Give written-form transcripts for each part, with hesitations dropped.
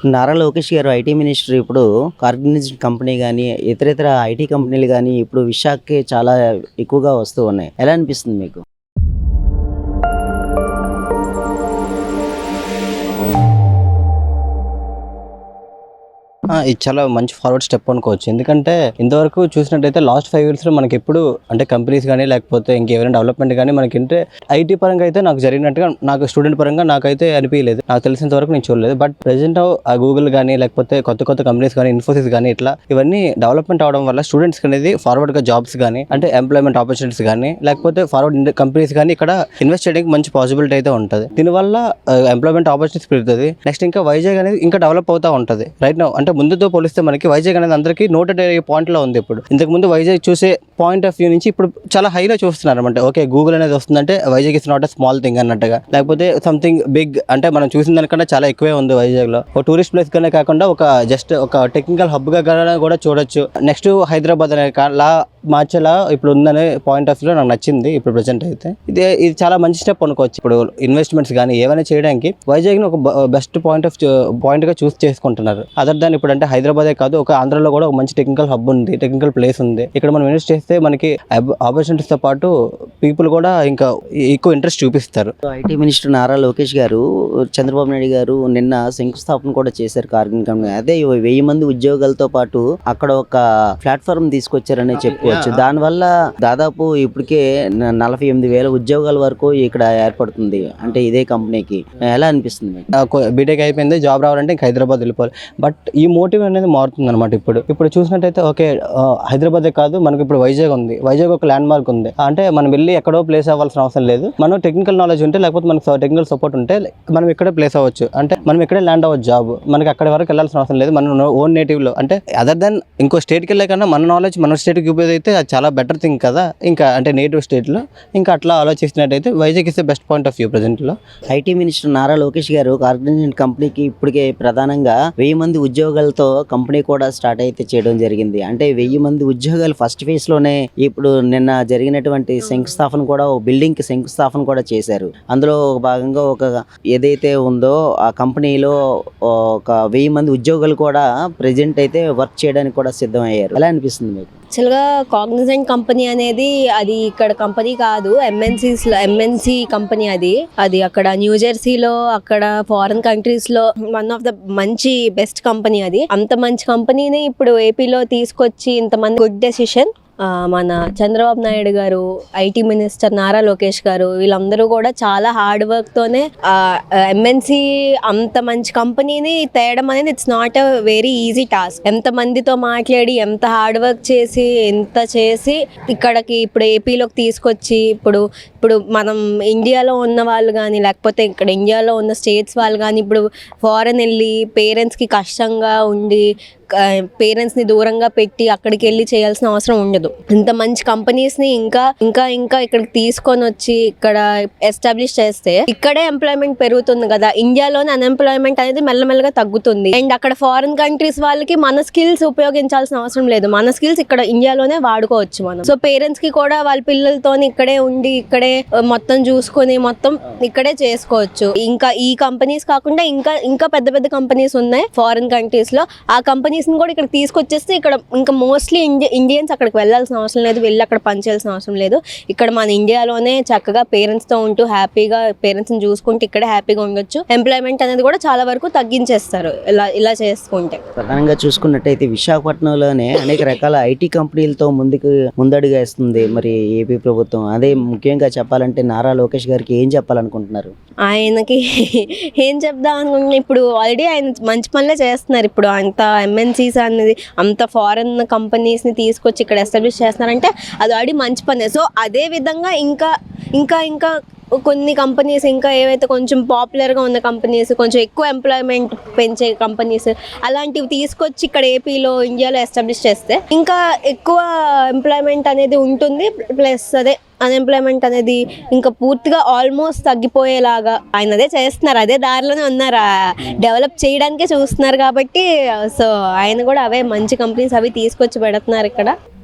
నారా లోకేష్ గారు IT minister ఇప్పుడు కార్గనైజ్డ్ company గానీ, ఇతరితర ఐటీ కంపెనీలు గానీ ఇప్పుడు విశాఖకి చాలా ఎక్కువగా వస్తూ ఉన్నాయి. ఎలా అనిపిస్తుంది మీకు? ఇది చాలా మంచి ఫార్వర్డ్ స్టెప్ అనుకోవచ్చు. ఎందుకంటే ఇంతవరకు చూసినట్టయితే లాస్ట్ 5 ఇయర్స్‌లో మనకెప్పుడు అంటే కంపెనీస్ గానీ, లేకపోతే ఇంకేమైనా డెవలప్‌మెంట్ గానీ మనకంటే ఐటీ పరంగా అయితే నాకు జరిగినట్టుగా నాకు స్టూడెంట్ పరంగా నాకైతే అనిపియలేదు. నాకు తెలిసినంత వరకు నేను చూడలేదు. బట్ ప్రెజెంట్ ఆ గూగుల్ గానీ, లేకపోతే కొత్త కంపెనీస్ గానీ, ఇన్ఫోసిస్ గానీ ఇట్లా ఇవన్నీ డెవలప్‌మెంట్ అవ్వడం వల్ల స్టూడెంట్స్‌కి అనేది ఫార్వర్డ్‌గా జాబ్స్ గానీ, అంటే ఎంప్లాయ్‌మెంట్ ఆపర్చునిటీస్ గానీ, లేకపోతే ఫార్వర్డ్ కంపెనీస్ గానీ ఇక్కడ ఇన్వెస్ట్ చేయడానికి మంచి పాసిబిలిటీ అయితే ఉంటది. దీనివల్ల ఎంప్లాయ్‌మెంట్ ఆపర్చునిటీస్ పెరుగుతది. నెక్స్ట్ ఇంకా వైజాగ్ అనేది ఇంకా డెవలప్ అవుతా ఉంటది. రైట్ నౌ అంటే ముందుతో పోలిస్తే మనకి వైజాగ్ అనేది అందరికీ నోటెడ్ పాయింట్లో ఉంది. ఇప్పుడు ఇంతకు ముందు వైజాగ్ చూసే పాయింట్ ఆఫ్ వ్యూ నుంచి ఇప్పుడు చాలా హైలో చూస్తున్నారు అనమాట. ఓకే, గూగుల్ అనేది వస్తుందంటే Vizag is not a small thing అన్నట్టుగా, లేకపోతే సంథింగ్ బిగ్ అంటే మనం చూసిన దానికన్నా చాలా ఎక్కువే ఉంది వైజాగ్ లో. ఒక టూరిస్ట్ ప్లేస్ గానే కాకుండా ఒక జస్ట్ ఒక టెక్నికల్ హబ్ గా కూడా చూడొచ్చు. నెక్స్ట్ హైదరాబాద్ అనే లా మార్చేలా ఇప్పుడు ఉందనే పాయింట్ ఆఫ్ వ్యూ నాకు నచ్చింది. ఇప్పుడు ప్రెసెంట్ అయితే ఇది చాలా మంచి స్టెప్ అనుకోవచ్చు. ఇప్పుడు ఇన్వెస్ట్మెంట్స్ కానీ ఏమైనా చేయడానికి వైజాగ్ ని ఒక బెస్ట్ పాయింట్ గా చూస్ చేసుకుంటున్నారు. అదర్ దాన్ ఇప్పుడు అంటే హైదరాబాదే కాదు, ఒక ఆంధ్రాలో కూడా ఒక మంచి టెక్నికల్ హబ్ ఉంది, టెక్నికల్ ప్లేస్ ఉంది. ఇక్కడ మనం ఇన్వెస్ట్ చేస్తే మనకి ఆపర్చునిటీస్ తో పాటు పీపుల్ కూడా ఇంకా ఎక్కువ ఇంట్రెస్ట్ చూపిస్తారు. ఐటీ మినిస్టర్ నారా లోకేష్ గారు చంద్రబాబు నాయుడు గారు నిన్న శంకుస్థాపన కూడా చేశారు కార్గిల్ కంపెనీ. అదే 1000 మంది ఉద్యోగాలతో పాటు అక్కడ ఒక ప్లాట్ఫామ్ తీసుకొచ్చారని చెప్పుకోవచ్చు. దానివల్ల దాదాపు ఇప్పటికే 48,000 ఉద్యోగాల వరకు ఇక్కడ ఏర్పడుతుంది. అంటే ఇదే కంపెనీకి ఎలా అనిపిస్తుంది? బీటెక్ అయిపోయింది, జాబ్ రావాలంటే ఇంకా హైదరాబాద్ వెళ్ళిపోవాలి. బట్ ఈ మోటివ్ అనేది మారుతుంది అనమాట. ఇప్పుడు చూసినట్టయితే ఓకే, హైదరాబాదే కాదు, మనకి ఇప్పుడు వైజాగ్ ఉంది. వైజాగ్ ఒక ల్యాండ్ మార్క్ ఉంది. అంటే మనం వెళ్ళి ఎక్కడో ప్లేస్ అవ్వాల్సిన అవసరం లేదు. మనం టెక్నికల్ నాలెడ్జ్ ఉంటే, లేకపోతే మనకు టెక్నికల్ సపోర్ట్ ఉంటే మనం ఇక్కడే ప్లేస్ అవ్వచ్చు. అంటే మనం ఇక్కడే ల్యాండ్ అవ్వచ్చు జాబ్. మనకి అక్కడి వరకు వెళ్ళాల్సిన అవసరం లేదు. మనం ఓన్ నేటివ్ లో అంటే అదర్ దాన్ ఇంకో స్టేట్కి వెళ్ళే కన్నా మన నాలెడ్జ్ మన స్టేట్కి ఉపయోగ అయితే అది చాలా బెటర్ థింగ్ కదా. ఇంకా అంటే నేటివ్ స్టేట్ లో ఇంకా అట్లా ఆలోచిస్తున్నట్టయితే Vizag is the best point of view present లో. ఐటీ మినిస్టర్ నారా లోకేష్ గారు కార్గనైజ్డ్ కంపెనీకి ఇప్పటికే ప్రధానంగా 1000 మంది ఉద్యోగాలతో కంపెనీ కూడా స్టార్ట్ అయితే చేయడం జరిగింది. అంటే 1000 మంది ఉద్యోగాలు ఫస్ట్ ఫేజ్ లోనే ఇప్పుడు నిన్న జరిగినటువంటి శంకుస్థాపన కూడా ఒక బిల్డింగ్ కి శంకుస్థాపన కూడా చేశారు. అందులో భాగంగా ఒక ఏదైతే ఉందో ఆ కంపెనీలో ఒక 1000 మంది ఉద్యోగులు కూడా ప్రెజెంట్ అయితే వర్క్ చేయడానికి కూడా సిద్ధమయ్యారు. ఎలా అనిపిస్తుంది మీకు? యాక్చువల్గా కాగ్నిజెంట్ కంపెనీ అనేది అది ఇక్కడ కంపెనీ కాదు, ఎంఎన్సీ కంపెనీ. అది అక్కడ న్యూజెర్సీలో, అక్కడ ఫారిన్ కంట్రీస్లో వన్ ఆఫ్ ద మంచి బెస్ట్ కంపెనీ. అది అంత మంచి కంపెనీని ఇప్పుడు ఏపీలో తీసుకొచ్చి ఇంతమంది గుడ్ డెసిషన్. మన చంద్రబాబు నాయుడు గారు, ఐటీ మినిస్టర్ నారా లోకేష్ గారు, వీళ్ళందరూ కూడా చాలా హార్డ్ వర్క్తోనే ఎంఎన్సీ అంత మంచి కంపెనీని తేయడం అనేది it's not a very easy task. ఎంత మందితో మాట్లాడి, ఎంత హార్డ్ వర్క్ చేసి, ఎంత చేసి ఇక్కడికి ఇప్పుడు ఏపీలోకి తీసుకొచ్చి ఇప్పుడు మనం ఇండియాలో ఉన్న వాళ్ళు కానీ, లేకపోతే ఇక్కడ ఇండియాలో ఉన్న స్టేట్స్ వాళ్ళు కానీ ఇప్పుడు ఫారెన్ వెళ్ళి పేరెంట్స్కి కష్టంగా ఉండి, పేరెంట్స్ని దూరంగా పెట్టి అక్కడికి వెళ్ళి చేయాల్సిన అవసరం ఉండదు. ఇంత మంచి కంపెనీస్ని ఇంకా ఇక్కడికి తీసుకొని వచ్చి ఇక్కడ ఎస్టాబ్లిష్ చేస్తే ఇక్కడే ఎంప్లాయ్మెంట్ పెరుగుతుంది కదా. ఇండియాలోనే అన్ఎంప్లాయ్మెంట్ అనేది మెల్లమెల్లగా తగ్గుతుంది. అండ్ అక్కడ ఫారిన్ కంట్రీస్ వాళ్ళకి మన స్కిల్స్ ఉపయోగించాల్సిన అవసరం లేదు. మన స్కిల్స్ ఇక్కడ ఇండియాలోనే వాడుకోవచ్చు మనం. సో పేరెంట్స్ కి కూడా వాళ్ళ పిల్లలతో ఇక్కడే ఉండి, ఇక్కడే మొత్తం చూసుకొని మొత్తం ఇక్కడే చేసుకోవచ్చు. ఇంకా ఈ కంపెనీస్ కాకుండా ఇంకా పెద్ద కంపెనీస్ ఉన్నాయి ఫారిన్ కంట్రీస్ లో. ఆ కంపెనీస్ కూడా ఇక్కడ తీసుకొచ్చేస్తే ఇక్కడ ఇంకా మోస్ట్లీ ఇండియన్స్ అక్కడికి వెళ్ళాల్సిన అవసరం లేదు, వెళ్ళి అక్కడ పనిచేయాల్సిన అవసరం లేదు. ఇక్కడ మన ఇండియాలోనే చక్కగా పేరెంట్స్ తో ఉంటూ హ్యాపీగా పేరెంట్స్ ని చూసుకుంటూ ఇక్కడే హ్యాపీగా ఉండొచ్చు. ఎంప్లాయ్మెంట్ అనేది కూడా చాలా వరకు తగ్గించేస్తారు ఇలా చేసుకుంటే. ప్రధానంగా చూసుకున్నట్టయితే విశాఖపట్నంలోనే అనేక రకాల ఐటీ కంపెనీలతో ముందడుగు వేస్తుంది మరి ఏపీ ప్రభుత్వం. అదే ముఖ్యంగా చెప్పాలంటే నారా లోకేష్ గారికి ఏం చెప్పాలనుకుంటున్నారు? ఆయనకి ఏం చెప్దాం అనుకుంటున్నా, ఇప్పుడు ఆల్రెడీ ఆయన మంచి పనులే చేస్తున్నారు. ఇప్పుడు అంత ఎంఎన్సీస్ అనేది అంత ఫారెన్ కంపెనీస్ని తీసుకొచ్చి ఇక్కడ ఎస్టాబ్లిష్ చేస్తున్నారంటే అది ఆల్రెడీ మంచి పనే. సో అదే విధంగా ఇంకా కొన్ని కంపెనీస్ ఇంకా ఏవైతే కొంచెం పాపులర్గా ఉన్న కంపెనీస్, కొంచెం ఎక్కువ ఎంప్లాయ్మెంట్ పెంచే కంపెనీస్ అలాంటివి తీసుకొచ్చి ఇక్కడ ఏపీలో, ఇండియాలో ఎస్టాబ్లిష్ చేస్తే ఇంకా ఎక్కువ ఎంప్లాయ్మెంట్ అనేది ఉంటుంది. ప్లస్ అన్ఎంప్లాయ్మెంట్ అనేది ఇంకా పూర్తిగా ఆల్మోస్ట్ తగ్గిపోయేలాగా ఆయన అదే చేస్తున్నారు. అదే దారిలోనే ఉన్నారు, డెవలప్ చేయడానికే చూస్తున్నారు. కాబట్టి సో ఆయన కూడా అవే మంచి కంపెనీస్ అవి తీసుకొచ్చి పెడుతున్నారు ఇక్కడ.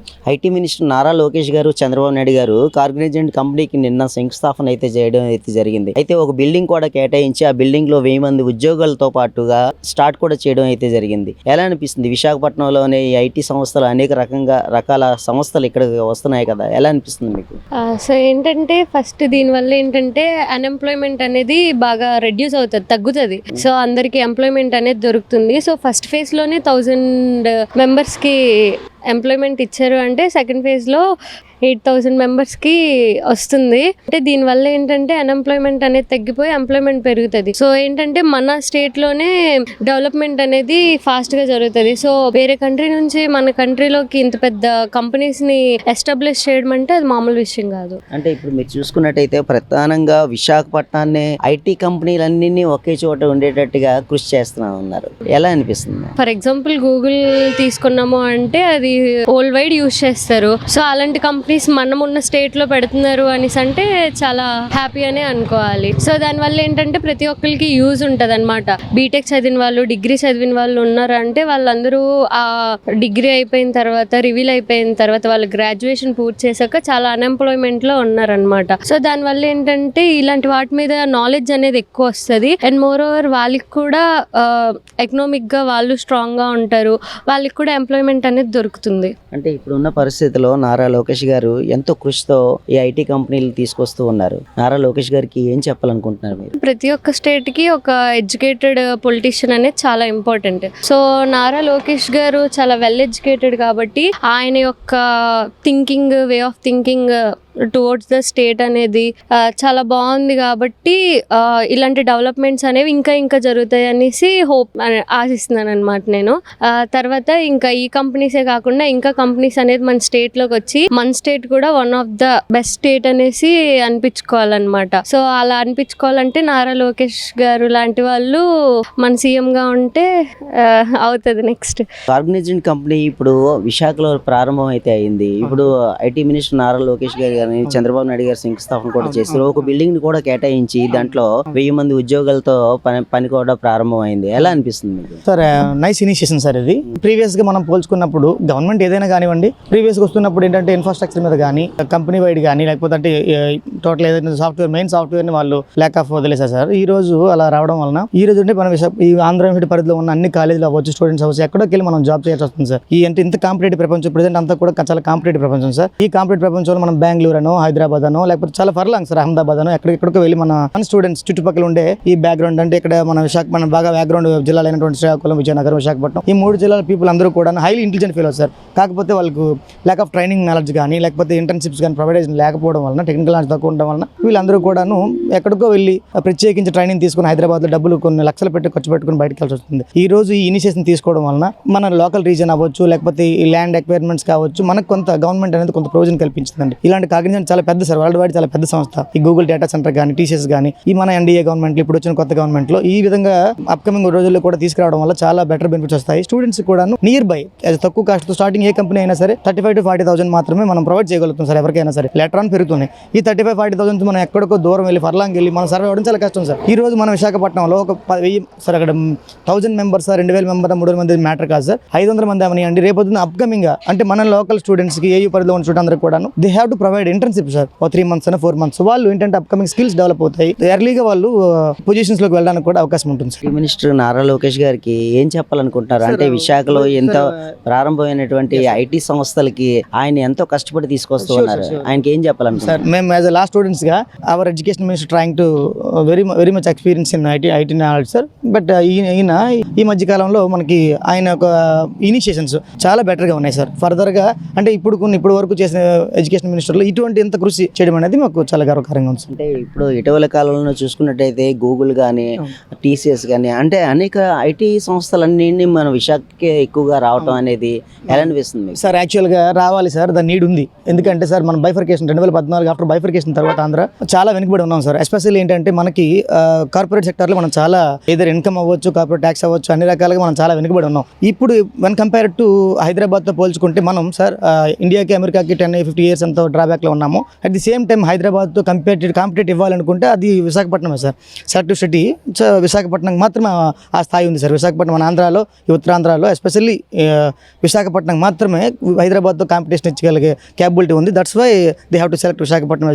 ఐటీ మినిస్టర్ నారా లోకేష్ గారు, చంద్రబాబు నాయుడు గారు కార్గనైజెంట్ కంపెనీకి నిన్న శంకుస్థాపన అయితే చేయడం అయితే జరిగింది. అయితే ఒక బిల్డింగ్ కూడా కేటాయించి ఆ బిల్డింగ్ లో 1000 మంది ఉద్యోగులతో పాటుగా స్టార్ట్ కూడా చేయడం అయితే జరిగింది. ఎలా అనిపిస్తుంది? విశాఖపట్నంలోనే ఈ ఐటీ సంస్థలు అనేక రకాల సంస్థలు ఇక్కడ వస్తున్నాయి కదా, ఎలా అనిపిస్తుంది మీకు? సో ఏంటంటే ఫస్ట్ దీనివల్ల ఏంటంటే అన్ఎంప్లాయ్మెంట్ అనేది బాగా రెడ్యూస్ అవుతుంది, తగ్గుతుంది. సో అందరికి ఎంప్లాయ్మెంట్ అనేది దొరుకుతుంది. సో ఫస్ట్ ఫేజ్ లోనే 1000 మెంబర్స్కి ఎంప్లాయ్మెంట్ ఇచ్చారు అంటే సెకండ్ ఫేజ్లో 8000 మెంబర్స్కి వస్తుంది. అంటే దీనివల్ల ఏంటంటే అన్ఎంప్లాయ్మెంట్ అనేది తగ్గిపోయి ఎంప్లాయ్మెంట్ పెరుగుతుంది. సో ఏంటంటే మన స్టేట్లోనే డెవలప్మెంట్ అనేది ఫాస్ట్గా జరుగుతుంది. సో వేరే కంట్రీ నుంచి మన కంట్రీలోకి ఇంత పెద్ద కంపెనీస్ని ఎస్టాబ్లిష్ చేయడం అంటే అది మామూలు విషయం కాదు. అంటే ఇప్పుడు మీరు చూసుకున్నట్టయితే ప్రధానంగా విశాఖపట్నాన్ని ఐటీ కంపెనీలన్నీ ఒకే చోట ఉండేటట్టుగా కృషి చేస్తున్నా ఉన్నారు. ఎలా అనిపిస్తుంది? ఫర్ ఎగ్జాంపుల్ గూగుల్ తీసుకున్నాము అంటే అది వరల్డ్ వైడ్ యూజ్ చేస్తారు. సో అలాంటి కంపెనీస్ మనం ఉన్న స్టేట్ లో పెడుతున్నారు అనేసి అంటే చాలా హ్యాపీ అనే అనుకోవాలి. సో దానివల్ల ఏంటంటే ప్రతి ఒక్కరికి యూజ్ ఉంటుంది అనమాట. బీటెక్ చదివిన వాళ్ళు, డిగ్రీ చదివిన వాళ్ళు ఉన్నారు అంటే వాళ్ళందరూ ఆ డిగ్రీ అయిపోయిన తర్వాత, రివీల్ అయిపోయిన తర్వాత, వాళ్ళు గ్రాడ్యుయేషన్ పూర్తి చేశాక చాలా అన్ఎంప్లాయ్మెంట్ లో ఉన్నారనమాట. సో దానివల్ల ఏంటంటే ఇలాంటి వాటి మీద నాలెడ్జ్ అనేది ఎక్కువ వస్తుంది. అండ్ మోర్ ఓవర్ వాళ్ళకి కూడా ఎకనామిక్ గా వాళ్ళు స్ట్రాంగ్ గా ఉంటారు, వాళ్ళకి కూడా ఎంప్లాయ్మెంట్ అనేది దొరుకుతుంది. అంటే ఇప్పుడున్న పరిస్థితిలో నారా లోకేష్ గారు ఎంతో కృషితో ఈ ఐటీ కంపెనీలు తీసుకొస్తూ ఉన్నారు. నారా లోకేష్ గారికి ఏం చెప్పాలనుకుంటున్నారు మీరు? ప్రతి ఒక్క స్టేట్ కి ఒక ఎడ్యుకేటెడ్ పొలిటీషియన్ అనేది చాలా ఇంపార్టెంట్. సో నారా లోకేష్ గారు చాలా వెల్ ఎడ్యుకేటెడ్ కాబట్టి ఆయన యొక్క thinking, way of thinking towards the state అనేది చాలా బాగుంది. కాబట్టి ఇలాంటి డెవలప్మెంట్స్ అనేవి ఇంకా జరుగుతాయి అనేసి ఆశిస్తున్నాను అనమాట నేను. తర్వాత ఇంకా ఈ కంపెనీసే కాకుండా ఇంకా కంపెనీస్ అనేది మన స్టేట్లోకి వచ్చి మన స్టేట్ కూడా one of the best state అనేసి అనిపించుకోవాలన్నమాట. సో అలా అనిపించుకోవాలంటే నారా లోకేష్ గారు లాంటి వాళ్ళు మన సీఎంగా ఉంటే అవుతుంది. నెక్స్ట్ కార్గనైజెంట్ కంపెనీ ఇప్పుడు విశాఖలో ప్రారంభం అయితే అయింది. ఇప్పుడు ఐటీ మినిస్టర్ నారా లోకేష్ గారు కానీ చంద్రబాబు నాయుడు గారు శంకుస్థాపన కూడా చేస్తారు. ఒక బిల్డింగ్ ని కూడా కేటాయించి దాంట్లో 1000 మంది ఉద్యోగులతో పని కూడా ప్రారంభం అయింది. ఎలా అనిపిస్తుంది మీకు? సార్ నైస్ ఇనిషియేషన్ సార్ ఇది. ప్రీవియస్ గా మనం పోల్చుకున్నప్పుడు గవర్నమెంట్ ఏదైనా కానివ్వండి, ప్రీవియస్ గా వస్తున్నప్పుడు ఏంటంటే ఇన్ఫ్రాస్ట్రక్చర్ మీద కానీ, కంపెనీ వైడ్ కానీ, లేకపోతే అంటే టోటల్ ఏదైతే సాఫ్ట్వేర్, మెయిన్ సాఫ్ట్వేర్ ని వాళ్ళు ల్యాక్ ఆఫ్ వదిలేసారు సార్. ఈ రోజు అలా రావడం వలన ఈ రోజు అంటే మనం ఈ ఆంధ్ర యూనివర్సిటీ పరిధిలో ఉన్న అన్ని కాలేజీలు అవ్వచ్చు, స్టూడెంట్స్ అవ్వచ్చు, ఎక్కడికి వెళ్ళి మనం జాబ్ చేయాల్సి వస్తుంది సార్. ఈ అంటే ఇంత కాంపిటేటివ్ ప్రపంచం ప్రెసెంట్ అంతా కూడా చాలా కాంపిటేటివ్ ప్రపంచం సార్. ఈ కాంపిటేటివ్ ప్రపంచంలో మనం బెంగళూరు అనో, హైదరాబాద్ అనో, లేకపోతే చాలా ఫర్లాంగ్ సార్, అహ్మదాబాద్ అనో ఎక్కడికి వెళ్ళి మన స్టూడెంట్స్ చుట్టుపక్కల ఉండే ఈ బ్యాక్గ్రౌండ్ అంటే ఇక్కడ మన బాగా బ్యాక్గ్రౌండ్ జిల్లాలు అయినటువంటి శ్రీకాకుళం, విజయనగరం, విశాఖపట్నం, ఈ 3 జిల్లాల పీపుల్ అందరూ కూడా హైలీ ఇంటెలిజెంట్ ఫీల్ అవుతారు సార్. కాకపోతే వాళ్ళకు ల్యాక్ ఆఫ్ ట్రైనింగ్ నాలెడ్జ్ కానీ, లేకపోతే ఇంటర్న్షిప్స్ కానీ ప్రొవైడ్ లేకపోవడం వలన, టెక్నికల్ నాలెడ్జ్ తక్కువ ఉండడం వలన వీళ్ళందరూ కూడాను ఎక్కడికో వెళ్ళి ప్రత్యేకించి ట్రైనింగ్ తీసుకుని హైదరాబాద్లో డబ్బులు కొన్ని లక్షలు పెట్టి ఖర్చు పెట్టుకుని బయటకు వెళ్ళాల్సి వస్తుంది. ఈ రోజు ఈ ఇనిషియేషన్ తీసుకోవడం వలన మన లోకల్ రీజన్ అవ్వచ్చు, లేకపోతే ఈ ల్యాండ్ ఎక్వైర్మెంట్స్ కావచ్చు, మనకు కొంత గవర్నమెంట్ అనేది కొంత ప్రొవిజన్ కల్పించిందండి. ఇలాంటి కాగ్నిజెంట్ చాలా పెద్ద సార్, వరల్డ్ వైడ్ చాలా పెద్ద సంస్థ. ఈ గూగుల్ డేటా సెంటర్ కానీ, టీసీఎస్ కానీ, ఈ మన ఎన్డీఏ గవర్నమెంట్ ఇప్పుడు వచ్చిన కొత్త గవర్నమెంట్ లో ఈ విధంగా అప్కమింగ్ రోజుల్లో కూడా తీసుకురావడం వల్ల చాలా బెటర్ బెనిఫిట్స్ వస్తాయి. స్టూడెంట్స్ కూడా నియర్ బై తక్కువ కాస్ట్ తో స్టార్టింగ్ ఏ కంపెనీ అయినా సరే 35,000 to 40,000 మాత్రమే మనం ప్రొవైడ్ చేయగలుగుతాం సార్. ఎవరికైనా సరే లెటర్ ఆన్ పెరుగుతున్నాయి. ఈ 35,000-40,000 మనం ఎక్కడికో దూరం వెళ్ళి ఫర్లాంగ్ వెళ్ళి మనం సర్వే అవ్వడం చాలా కష్టం సార్. ఈ రోజు మనం విశాఖపట్నంలో ఒక 1000 సార్, అక్కడ 1000 మెంబర్స్ సార్, 2000 మెంబర్, 3000 మంది మ్యాటర్ కాదు సార్, 500 మంది అవనియండి. రేపొద్దున అప్కమింగ్ గా అంటే మన లోకల్ స్టూడెంట్స్ కి ఏయూ పరిధిలో ఉన్న స్టూడెంట్ అందరికీ కూడా they have to provide internship sir. 3 months and 4 months వాళ్ళు ఏంటంటే అప్కమింగ్ స్కిల్స్ డెవలప్ అవుతాయి. ఎర్లీగా వాళ్ళు పొజిషన్స్ లోకి వెళ్ళడానికి కూడా అవకాశం ఉంటుంది సార్. మినిస్టర్ నారా లోకేష్ గారికి ఏం చెప్పాలనుకుంటున్నారు? అంటే విశాఖలో ఎంతో ప్రారంభమైనటువంటి ఐటీ సంస్థలకి ఆయన ఎంతో కష్టపడి తీసుకొస్తూ ఉన్నారు. ఆయనకి ఏం చెప్పాలనుకుంటున్నారు? సార్ మేము యాజ్ అ లాస్ట్ స్టూడెంట్స్ గా our education minister trying to very much experience in IT knowledge sir. But ఈయన ఈ మధ్య కాలంలో మనకి ఆయన ఒక ఇనిషియేషన్స్ చాలా బెటర్ గా ఉన్నాయి సార్. ఫర్దర్ గా అంటే ఇప్పుడు వరకు చేసిన ఎడ్యుకేషన్ మినిస్టర్లు ఇటువంటి ఎంత కృషి చేయడం అనేది మాకు చాలా గర్వకారంగా ఉంది. అంటే ఇప్పుడు ఇటీవల కాలంలో చూసుకున్నట్టయితే గూగుల్ కానీ, టీసీఎస్ కానీ, అంటే అనేక ఐటీ సంస్థలన్నీ మన విశాఖకే ఎక్కువగా రావటం అనేది ఎలా అనిపిస్తుంది సార్? యాక్చువల్గా రావాలి సార్, దాని నీడ్ ఉంది. ఎందుకంటే సార్ మనం బైఫర్కేషన్ 2014 ఆఫ్టర్ బైఫర్కేషన్ తర్వాత ఆంధ్ర చాలా వెనుకబడి ఉన్నాం సార్. ఎస్పెషల్లీ ఏంటంటే మనకి కార్పొరేట్ సెక్టర్లో మనం చాలా ఏదైనా ఇన్కమ్ అవ్వచ్చు, కార్పొరేట్ ట్యాక్స్ అవ్వచ్చు, అన్ని రకాలుగా మనం చాలా వెనుకబడి ఉన్నాం. ఇప్పుడు వన్ కంపేర్ టు హైదరాబాద్తో పోల్చుకుంటే మనం సార్ ఇండియాకి, అమెరికాకి 10-50 years అంత డ్రాబ్యాక్లో ఉన్నాము. అట్ ది సేమ్ టైం హైదరాబాద్తో కాంపిటేట్ ఇవ్వాలనుకుంటే అది విశాఖపట్నమే సార్. సెలెక్టివ్ సిటీ విశాఖపట్నం మాత్రమే ఆ స్థాయి ఉంది సార్. విశాఖపట్నం మన ఆంధ్రాలో, ఈ ఉత్తరాంధ్రలో ఎస్పెషల్లీ విశాఖపట్నం మాత్రమే హైదరాబాద్తో కాంపిటీషన్ ఇచ్చగలిగే క్యాపబిలిటీ ఉంది. That's why they have to select Visakhapatnam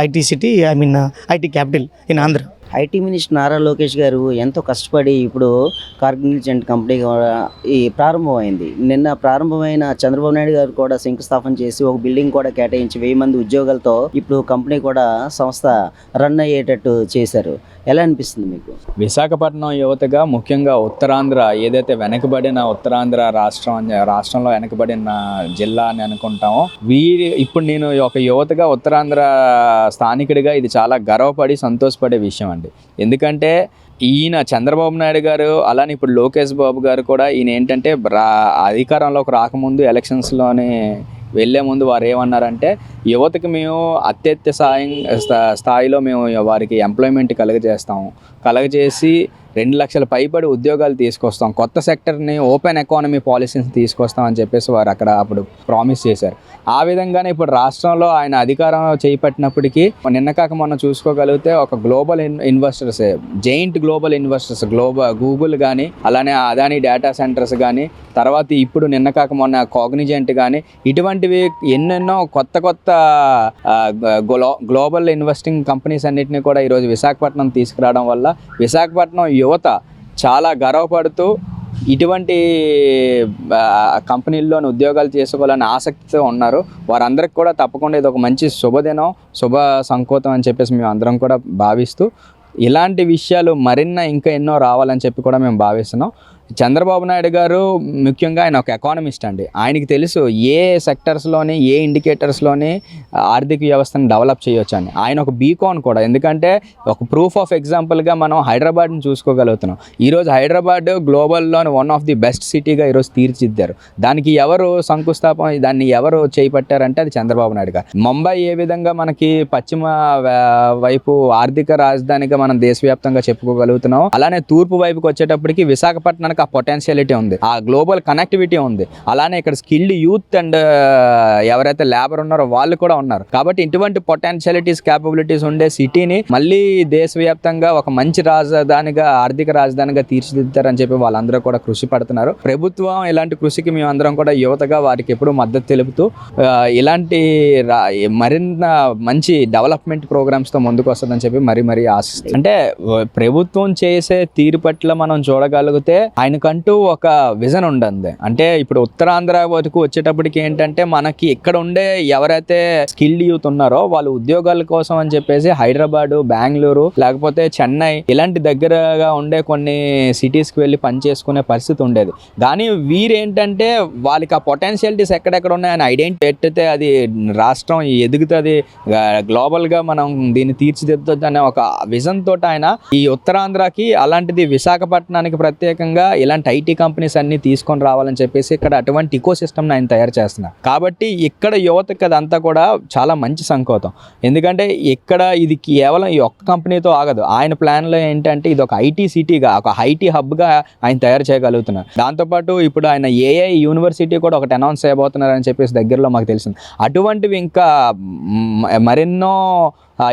IT city, IT capital in Andhra. IT minister Nara Lokesh గారు ఎంతో కష్టపడి ఇప్పుడు కార్గ్నిజెంట్ కంపెనీ కూడా ఈ ప్రారంభమైంది. నిన్న ప్రారంభమైన చంద్రబాబు నాయుడు గారు కూడా శంకుస్థాపన చేసి ఒక బిల్డింగ్ కూడా కేటాయించి 1000 మంది ఉద్యోగాలతో ఇప్పుడు కంపెనీ కూడా సంస్థ రన్ అయ్యేటట్టు చేశారు. ఎలా అనిపిస్తుంది మీకు? విశాఖపట్నం యువతగా ముఖ్యంగా ఉత్తరాంధ్ర ఏదైతే వెనకబడిన ఉత్తరాంధ్ర రాష్ట్రంలో వెనకబడిన జిల్లా అని అనుకుంటామో, ఇప్పుడు నేను ఒక యువతగా ఉత్తరాంధ్ర స్థానికుడిగా ఇది చాలా గర్వపడి సంతోషపడే విషయం అండి. ఎందుకంటే ఈయన చంద్రబాబు నాయుడు గారు అలానే ఇప్పుడు లోకేష్ బాబు గారు కూడా ఈయన ఏంటంటే అధికారంలోకి రాకముందు ఎలక్షన్స్లోనే వెళ్ళే ముందు వారు ఏమన్నారంటే, యువతకి మేము అత్యధిక స్థాయిలో మేము వారికి ఎంప్లాయ్మెంట్ కలగజేసి 2 లక్షల పైబడి ఉద్యోగాలు తీసుకొస్తాం, కొత్త సెక్టర్ని ఓపెన్ ఎకానమీ పాలసీని తీసుకొస్తాం అని చెప్పేసి వారు అప్పుడు ప్రామిస్ చేశారు. ఆ విధంగానే ఇప్పుడు రాష్ట్రంలో ఆయన అధికారం చేపట్టినప్పటికీ నిన్న కాక మొన్న చూసుకోగలిగితే ఒక global investors, giant global investors, Google కానీ అలానే అదానీ డేటా సెంటర్స్ కానీ, తర్వాత ఇప్పుడు నిన్న కాక మొన్న కాగ్నిజెంట్ కానీ, ఇటువంటివి ఎన్నెన్నో కొత్త గ్లోబల్ ఇన్వెస్టింగ్ కంపెనీస్ అన్నిటిని కూడా ఈరోజు విశాఖపట్నం తీసుకురావడం వల్ల విశాఖపట్నం యువత చాలా గర్వపడుతూ ఇటువంటి కంపెనీల్లోని ఉద్యోగాలు చేసుకోవాలని ఆసక్తితో ఉన్నారు. వారందరికి కూడా తప్పకుండా ఇది ఒక మంచి శుభదినం, శుభ సంకేతం అని చెప్పేసి మేము అందరం కూడా భావిస్తూ, ఇలాంటి విషయాలు ఇంకా ఎన్నో రావాలని చెప్పి కూడా మేము భావిస్తున్నాం. చంద్రబాబు నాయుడు గారు ముఖ్యంగా ఆయన ఒక ఎకానమిస్ట్ అండి. ఆయనకి తెలుసు ఏ సెక్టర్స్లోని, ఏ ఇండికేటర్స్లోని ఆర్థిక వ్యవస్థను డెవలప్ చేయొచ్చు అని. ఆయన ఒక బీకాన్ కూడా. ఎందుకంటే ఒక ప్రూఫ్ ఆఫ్ ఎగ్జాంపుల్గా మనం హైదరాబాద్ని చూసుకోగలుగుతున్నాం. ఈరోజు హైదరాబాద్ గ్లోబల్లోని వన్ ఆఫ్ ది బెస్ట్ సిటీగా ఈరోజు తీర్చిదిద్దారు. దానికి ఎవరు దాన్ని ఎవరు చేపట్టారంటే అది చంద్రబాబు నాయుడు గారు. ముంబై ఏ విధంగా మనకి పశ్చిమ వైపు ఆర్థిక రాజధానిగా మనం దేశవ్యాప్తంగా చెప్పుకోగలుగుతున్నాం, అలానే తూర్పు వైపుకి వచ్చేటప్పటికి విశాఖపట్నానికి ఆ పొటెన్షియాలిటీ ఉంది, ఆ గ్లోబల్ కనెక్టివిటీ ఉంది. అలానే ఇక్కడ స్కిల్డ్ యూత్ అండ్ ఎవరైతే లేబర్ ఉన్నారో వాళ్ళు కూడా ఉన్నారు. కాబట్టి ఇటువంటి పొటెన్షియాలిటీస్, క్యాపబిలిటీస్ ఉండే సిటీని మళ్ళీ దేశవ్యాప్తంగా ఒక మంచి రాజధానిగా, ఆర్థిక రాజధానిగా తీర్చిదిద్దారని చెప్పి వాళ్ళందరూ కూడా కృషి పడుతున్నారు. ప్రభుత్వం ఇలాంటి కృషికి మేమందరం కూడా యువతగా వారికి ఎప్పుడూ మద్దతు తెలుపుతూ ఇలాంటి మరింత మంచి డెవలప్మెంట్ ప్రోగ్రామ్స్తో ముందుకు వస్తుందని చెప్పి మరీ ఆశిస్తాం. అంటే ప్రభుత్వం చేసే తీరు పట్ల మనం చూడగలిగితే ఆయనకంటూ ఒక విజన్ ఉంటుంది. అంటే ఇప్పుడు ఉత్తరాంధ్ర వరకు వచ్చేటప్పటికి ఏంటంటే మనకి ఇక్కడ ఉండే ఎవరైతే స్కిల్డ్ యూత్ ఉన్నారో వాళ్ళు ఉద్యోగాల కోసం అని చెప్పేసి హైదరాబాదు, బెంగళూరు లేకపోతే చెన్నై ఇలాంటి దగ్గరగా ఉండే కొన్ని సిటీస్కి వెళ్ళి పనిచేసుకునే పరిస్థితి ఉండేది. కానీ వీరేంటంటే వాళ్ళకి ఆ పొటెన్షియాలిటీస్ ఎక్కడెక్కడ ఉన్నాయని ఐడెంటిఫై పెట్టితే అది రాష్ట్రం ఎదుగుతుంది, గ్లోబల్గా మనం దీన్ని తీర్చిదిద్దుతుంది అనే ఒక విజన్ తోటి ఆయన ఈ ఉత్తరాంధ్రకి, అలాంటిది విశాఖపట్నానికి ప్రత్యేకంగా ఇలాంటి ఐటీ కంపెనీస్ అన్ని తీసుకొని రావాలని చెప్పేసి ఇక్కడ అటువంటి ఇకో సిస్టమ్ని ఆయన తయారు చేస్తున్నారు. కాబట్టి ఇక్కడ యువతకి అదంతా కూడా చాలా మంచి సంకేతం. ఎందుకంటే ఇక్కడ ఇది కేవలం ఈ ఒక్క కంపెనీతో ఆగదు. ఆయన ప్లాన్లో ఏంటంటే ఇది ఒక ఐటీ సిటీగా, ఒక ఐటీ హబ్గా ఆయన తయారు చేయగలుగుతున్నారు. దాంతోపాటు ఇప్పుడు ఆయన ఏఐ యూనివర్సిటీ కూడా ఒకటి అనౌన్స్ చేయబోతున్నారని చెప్పేసి దగ్గరలో మాకు తెలిసింది. అటువంటివి ఇంకా మరెన్నో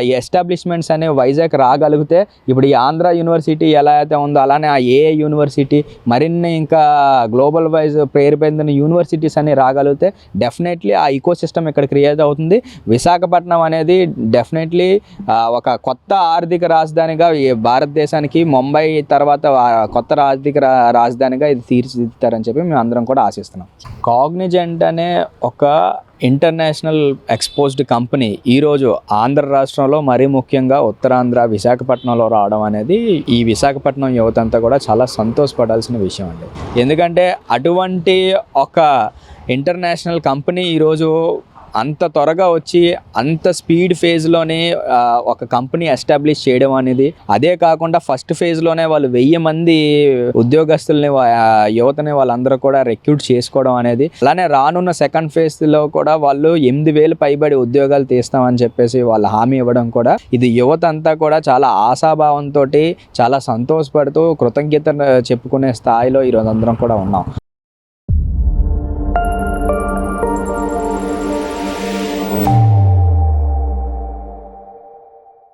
ఈ ఎస్టాబ్లిష్మెంట్స్ అనేవి వైజాగ్ రాగలిగితే ఇప్పుడు ఈ ఆంధ్ర యూనివర్సిటీ ఎలా అయితే ఉందో అలానే ఆ ఏఐ యూనివర్సిటీ మరిన్ని ఇంకా గ్లోబల్ వైజ్ పేరు పొందిన యూనివర్సిటీస్ అన్ని రాగలిగితే డెఫినెట్లీ ఆ ఈకో సిస్టమ్ ఇక్కడ క్రియేట్ అవుతుంది. విశాఖపట్నం అనేది డెఫినెట్లీ ఒక కొత్త ఆర్థిక రాజధానిగా భారతదేశానికి ముంబై తర్వాత కొత్త ఆర్థిక రాజధానిగా ఇది తీర్చిదిద్దుతారని చెప్పి మేము అందరం కూడా ఆశిస్తున్నాం. కాగ్నిజెంట్ అనే ఒక ఇంటర్నేషనల్ ఎక్స్పోజ్డ్ కంపెనీ ఈరోజు ఆంధ్ర రాష్ట్రంలో మరీ ముఖ్యంగా ఉత్తరాంధ్ర విశాఖపట్నంలో రావడం అనేది ఈ విశాఖపట్నం యువత అంతా కూడా చాలా సంతోషపడాల్సిన విషయం అండి. ఎందుకంటే అటువంటి ఒక ఇంటర్నేషనల్ కంపెనీ ఈరోజు అంత త్వరగా వచ్చి అంత స్పీడ్ ఫేజ్లోనే ఒక కంపెనీ ఎస్టాబ్లిష్ చేయడం అనేది, అదే కాకుండా ఫస్ట్ ఫేజ్లోనే వాళ్ళు 1000 మంది ఉద్యోగస్తుల్ని, యువతని వాళ్ళందరూ కూడా రిక్రూట్ చేసుకోవడం అనేది, అలానే రానున్న సెకండ్ ఫేజ్లో కూడా వాళ్ళు 8000 పైబడి ఉద్యోగాలు తీస్తామని చెప్పేసి వాళ్ళు హామీ ఇవ్వడం కూడా ఇది యువత అంతా కూడా చాలా ఆశాభావంతో చాలా సంతోషపడుతూ కృతజ్ఞత చెప్పుకునే స్థాయిలో ఈరోజు అందరం కూడా ఉన్నాం.